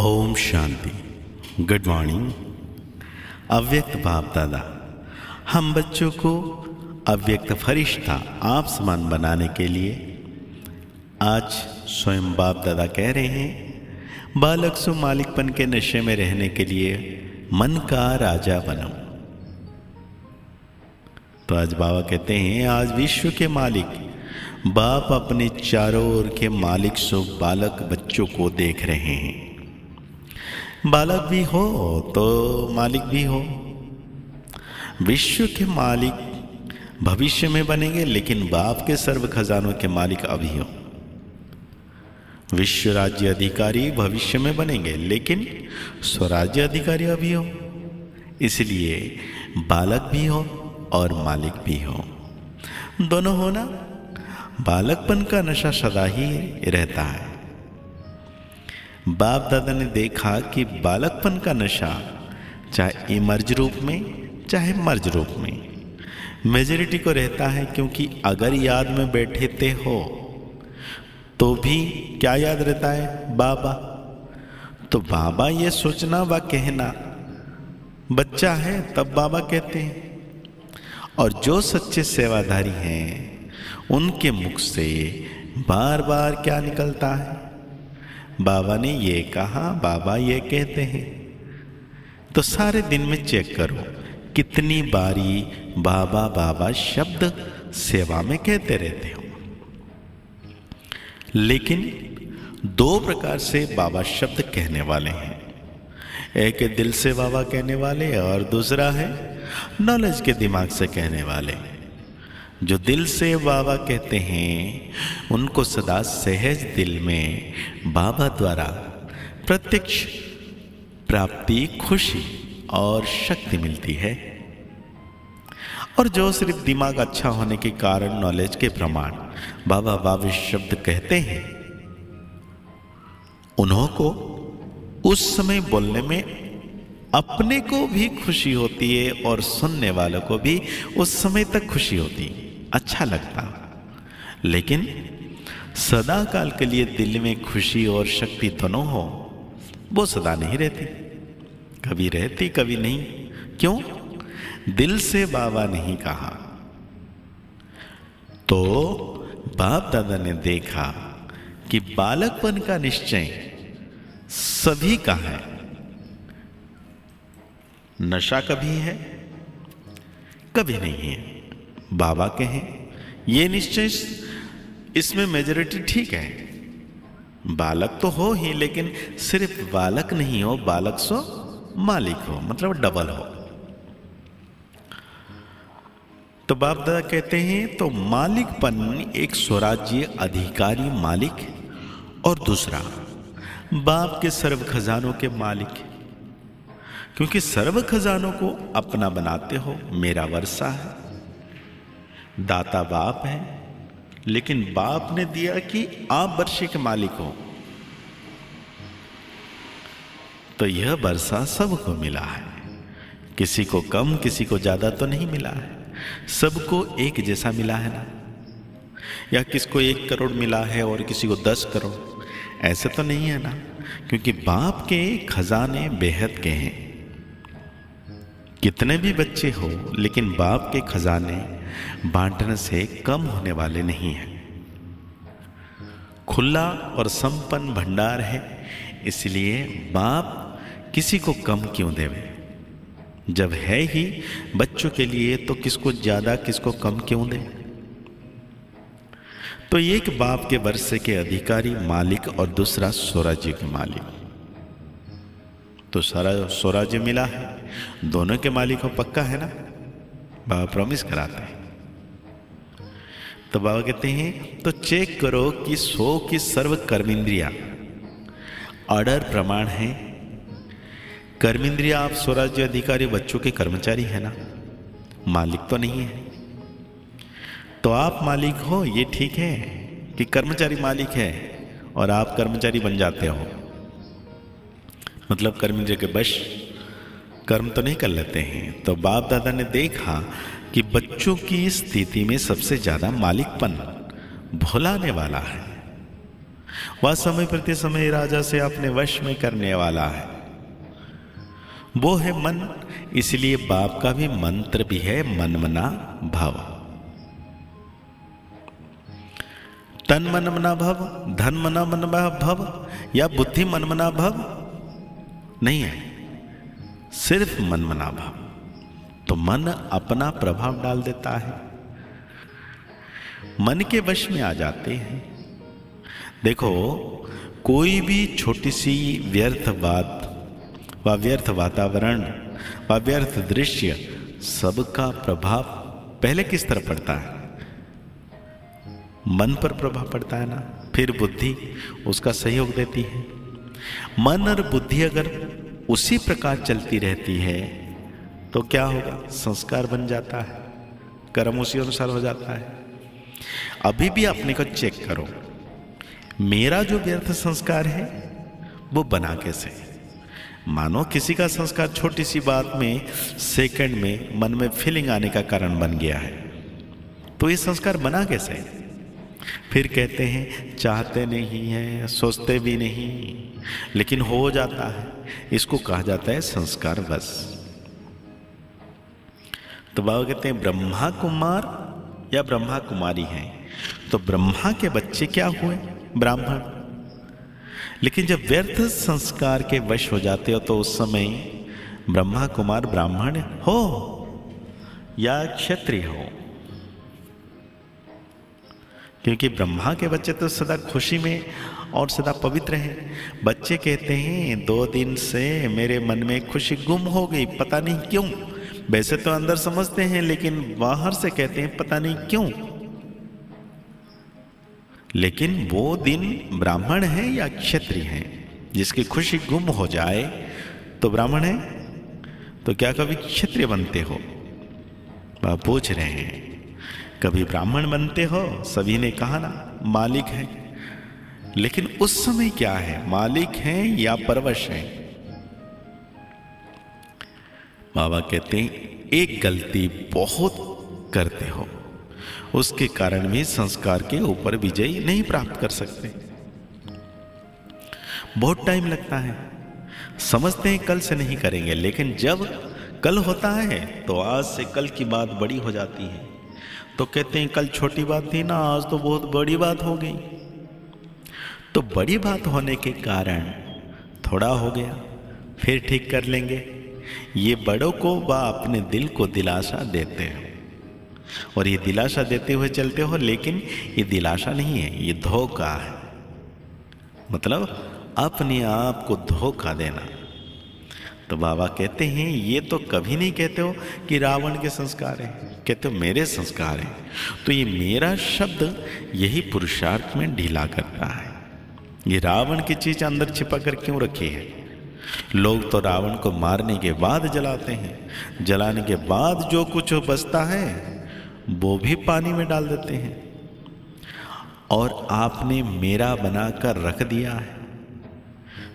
Om Shanti. Good morning. अव्यक्त बाप दादा, हम बच्चों को अव्यक्त फरिश्ता आप समान बनाने के लिए आज स्वयं बाप दादा कह रहे हैं, बालक सो मालिकपन के नशे में रहने के लिए मन का राजा बनो। तो आज बाबा कहते हैं, आज विश्व के मालिक बाप अपने चारों ओर के मालिक सो बालक बच्चों को देख रहे हैं। बालक भी हो तो मालिक भी हो। विश्व के मालिक भविष्य में बनेंगे, लेकिन बाप के सर्व खजानों के मालिक अभी हो। विश्व राज्य अधिकारी भविष्य में बनेंगे, लेकिन स्वराज्य अधिकारी अभी हो। इसलिए बालक भी हो और मालिक भी हो, दोनों हो ना। बालकपन का नशा सदा ही रहता है। बाप दादा ने देखा कि बालकपन का नशा चाहे इमर्ज रूप में चाहे मर्ज रूप में मेजॉरिटी को रहता है, क्योंकि अगर याद में बैठे हो तो भी क्या याद रहता है? बाबा। तो बाबा ये सोचना व कहना, बच्चा है तब बाबा कहते हैं। और जो सच्चे सेवाधारी हैं उनके मुख से बार बार क्या निकलता है? बाबा ने ये कहा, बाबा ये कहते हैं। तो सारे दिन में चेक करो कितनी बारी बाबा बाबा शब्द सेवा में कहते रहते हो। लेकिन दो प्रकार से बाबा शब्द कहने वाले हैं। एक है दिल से बाबा कहने वाले, और दूसरा है नॉलेज के दिमाग से कहने वाले। जो दिल से बाबा कहते हैं उनको सदा सहज दिल में बाबा द्वारा प्रत्यक्ष प्राप्ति, खुशी और शक्ति मिलती है। और जो सिर्फ दिमाग अच्छा होने के कारण नॉलेज के प्रमाण बाबा बाबा शब्द कहते हैं, उन्हों को उस समय बोलने में अपने को भी खुशी होती है और सुनने वालों को भी उस समय तक खुशी होती है, अच्छा लगता। लेकिन सदा काल के लिए दिल में खुशी और शक्ति दोनों हो, वो सदा नहीं रहती। कभी रहती कभी नहीं। क्यों? दिल से बाबा नहीं कहा। तो बाप दादा ने देखा कि बालकपन का निश्चय सभी का है। नशा कभी है कभी नहीं है। बाबा कहें ये निश्चय, इसमें मेजॉरिटी ठीक है। बालक तो हो ही, लेकिन सिर्फ बालक नहीं हो, बालक सो मालिक हो, मतलब डबल हो। तो बाप दादा कहते हैं, तो मालिकपन एक स्वराज्य अधिकारी मालिक, और दूसरा बाप के सर्व खजानों के मालिक। क्योंकि सर्व खजानों को अपना बनाते हो। मेरा वर्षा है, दाता बाप है, लेकिन बाप ने दिया कि आप वर्षे के मालिक हो। तो यह वर्षा सबको मिला है, किसी को कम किसी को ज्यादा तो नहीं मिला है, सबको एक जैसा मिला है ना। या किसको 1 करोड़ मिला है और किसी को 10 करोड़, ऐसे तो नहीं है ना। क्योंकि बाप के खजाने बेहद के हैं। कितने भी बच्चे हो, लेकिन बाप के खजाने बांटने से कम होने वाले नहीं हैं। खुला और संपन्न भंडार है, इसलिए बाप किसी को कम क्यों देवे? जब है ही बच्चों के लिए, तो किसको ज्यादा किसको कम क्यों दे? तो एक बाप के वर्षे के अधिकारी मालिक और दूसरा स्वराज्य के मालिक। तो सारा स्वराज्य मिला है, दोनों के मालिक हो, पक्का है ना। बाबा प्रॉमिस कराते हैं। तो बाबा कहते हैं, तो चेक करो कि 100 की सर्व कर्मेंद्रिया ऑर्डर प्रमाण है। कर्मेंद्रिया आप स्वराज्य अधिकारी बच्चों के कर्मचारी है ना, मालिक तो नहीं है। तो आप मालिक हो, ये ठीक है कि कर्मचारी मालिक है और आप कर्मचारी बन जाते हो, मतलब कर्मेंद्रिय के बश कर्म तो नहीं कर लेते हैं। तो बाप दादा ने देखा कि बच्चों की स्थिति में सबसे ज्यादा मालिकपन भुलाने वाला है। वह समय प्रति समय राजा से अपने वश में करने वाला है, वो है मन। इसलिए बाप का भी मंत्र भी है मनमना भव। तन मनमना भव, धन मना मनमना भव या बुद्धि मनमना भव नहीं है, सिर्फ मनमना भव। तो मन अपना प्रभाव डाल देता है, मन के वश में आ जाते हैं। देखो, कोई भी छोटी सी व्यर्थ बात व व्यर्थ वातावरण व व्यर्थ दृश्य, सबका प्रभाव पहले किस तरह पड़ता है? मन पर प्रभाव पड़ता है ना। फिर बुद्धि उसका सहयोग देती है। मन और बुद्धि अगर उसी प्रकार चलती रहती है तो क्या होगा? संस्कार बन जाता है, कर्म उसी अनुसार हो जाता है। अभी भी अपने को चेक करो, मेरा जो व्यर्थ संस्कार है वो बना कैसे? मानो किसी का संस्कार छोटी सी बात में, सेकंड में मन में फीलिंग आने का कारण बन गया है, तो ये संस्कार बना कैसे? फिर कहते हैं चाहते नहीं हैं, सोचते भी नहीं, लेकिन हो जाता है। इसको कहा जाता है संस्कार बस। तो बाबा कहते हैं ब्रह्मा कुमार या ब्रह्मा कुमारी हैं। तो ब्रह्मा के बच्चे क्या हुए? ब्राह्मण। लेकिन जब व्यर्थ संस्कार के वश हो जाते हो तो उस समय ब्रह्मा कुमार ब्राह्मण हो या क्षत्रिय हो, क्योंकि ब्रह्मा के बच्चे तो सदा खुशी में और सदा पवित्र हैं। बच्चे कहते हैं 2 दिन से मेरे मन में खुशी गुम हो गई, पता नहीं क्यों। वैसे तो अंदर समझते हैं, लेकिन बाहर से कहते हैं पता नहीं क्यों। लेकिन वो दिन ब्राह्मण है या क्षत्रिय है जिसकी खुशी गुम हो जाए तो ब्राह्मण है, तो क्या कभी क्षत्रिय बनते हो? वह पूछ रहे हैं कभी ब्राह्मण बनते हो? सभी ने कहा ना मालिक है। लेकिन उस समय क्या है, मालिक हैं या परवश हैं? बाबा कहते हैं एक गलती बहुत करते हो, उसके कारण भी संस्कार के ऊपर विजय नहीं प्राप्त कर सकते। बहुत टाइम लगता है, समझते हैं कल से नहीं करेंगे, लेकिन जब कल होता है तो आज से कल की बात बड़ी हो जाती है। तो कहते हैं कल छोटी बात थी ना, आज तो बहुत बड़ी बात हो गई। तो बड़ी बात होने के कारण थोड़ा हो गया, फिर ठीक कर लेंगे। ये बड़ों को व अपने दिल को दिलासा देते हैं, और ये दिलासा देते हुए चलते हो, लेकिन ये दिलासा नहीं है, ये धोखा है। मतलब अपने आप को धोखा देना। तो बाबा कहते हैं ये तो कभी नहीं कहते हो कि रावण के संस्कार हैं, कहते हो मेरे संस्कार हैं। तो ये मेरा शब्द यही पुरुषार्थ में ढीला करता है। ये रावण की चीज अंदर छिपा कर क्यों रखी है? लोग तो रावण को मारने के बाद जलाते हैं, जलाने के बाद जो कुछ बचता है वो भी पानी में डाल देते हैं, और आपने मेरा बनाकर रख दिया है।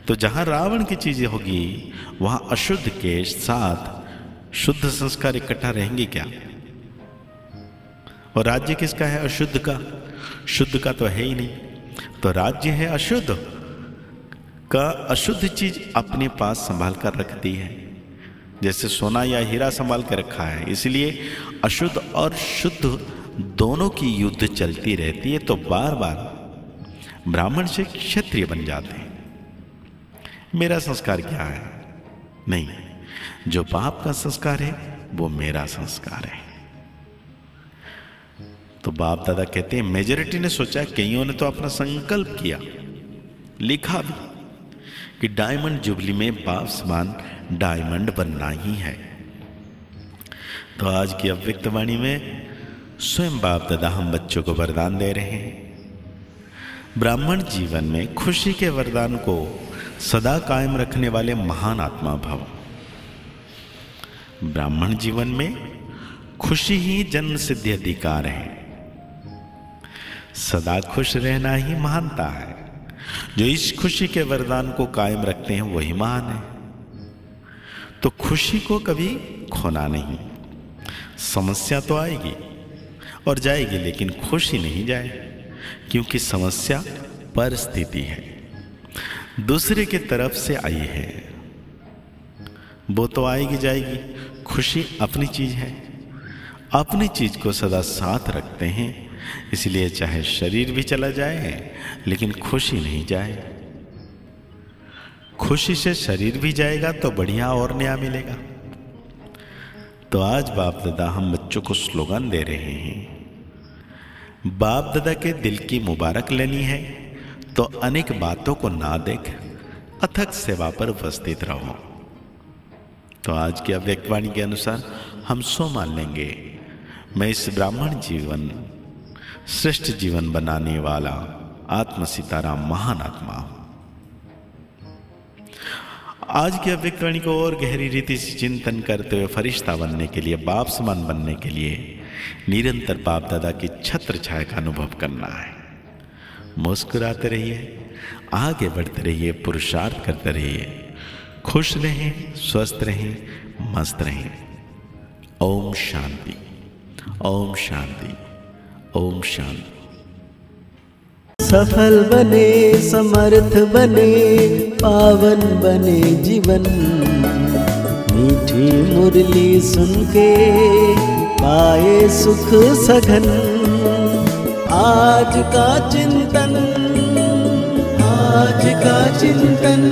तो जहां रावण की चीजें होगी वहां अशुद्ध के साथ शुद्ध संस्कार इकट्ठा रहेंगे क्या? और राज्य किसका है? अशुद्ध का। शुद्ध का तो है ही नहीं। तो राज्य है अशुद्ध का, अशुद्ध चीज अपने पास संभाल कर रख दी है, जैसे सोना या हीरा संभाल कर रखा है। इसलिए अशुद्ध और शुद्ध दोनों की युद्ध चलती रहती है। तो बार बार ब्राह्मण से क्षत्रिय बन जाते हैं। मेरा संस्कार क्या है? नहीं, जो बाप का संस्कार है वो मेरा संस्कार है। तो बाप दादा कहते हैं मेजॉरिटी ने सोचा, कईयों ने तो अपना संकल्प किया, लिखा भी कि डायमंड जुबली में बाप समान डायमंड बनना ही है। तो आज की अव्यक्त वाणी में स्वयं बाप दादा हम बच्चों को वरदान दे रहे हैं। ब्राह्मण जीवन में खुशी के वरदान को सदा कायम रखने वाले महान आत्मा भव। ब्राह्मण जीवन में खुशी ही जन्म सिद्ध अधिकार है। सदा खुश रहना ही महानता है। जो इस खुशी के वरदान को कायम रखते हैं वही महान है। तो खुशी को कभी खोना नहीं। समस्या तो आएगी और जाएगी, लेकिन खुशी नहीं जाए, क्योंकि समस्या परिस्थिति है, दूसरे की तरफ से आई है। वो तो आएगी जाएगी, खुशी अपनी चीज है, अपनी चीज को सदा साथ रखते हैं, इसलिए चाहे शरीर भी चला जाए लेकिन खुशी नहीं जाए। खुशी से शरीर भी जाएगा तो बढ़िया और नया मिलेगा। तो आज बाप दादा हम बच्चों को स्लोगन दे रहे हैं, बाप दादा के दिल की मुबारक लेनी है तो अनेक बातों को ना देख अथक सेवा पर उपस्थित रहो। तो आज की अव्यक्त वाणी के अनुसार हम सो मान लेंगे, मैं इस ब्राह्मण जीवन श्रेष्ठ जीवन बनाने वाला आत्म सीताराम महान आत्मा हूं। आज की अव्यक्त वाणी को और गहरी रीति से चिंतन करते हुए फरिश्ता बनने के लिए, बाप समान बनने के लिए निरंतर बाप दादा की छत्र छाया का अनुभव करना है। मुस्कुराते रहिए, आगे बढ़ते रहिए, पुरुषार्थ करते रहिए, खुश रहें, स्वस्थ रहें, मस्त रहें। ओम शांति, ओम शांति, ओम शांति। सफल बने, समर्थ बने, पावन बने जीवन, मीठी मुरली सुन के पाए सुख सघन। आज का चिंतन, आज का चिंतन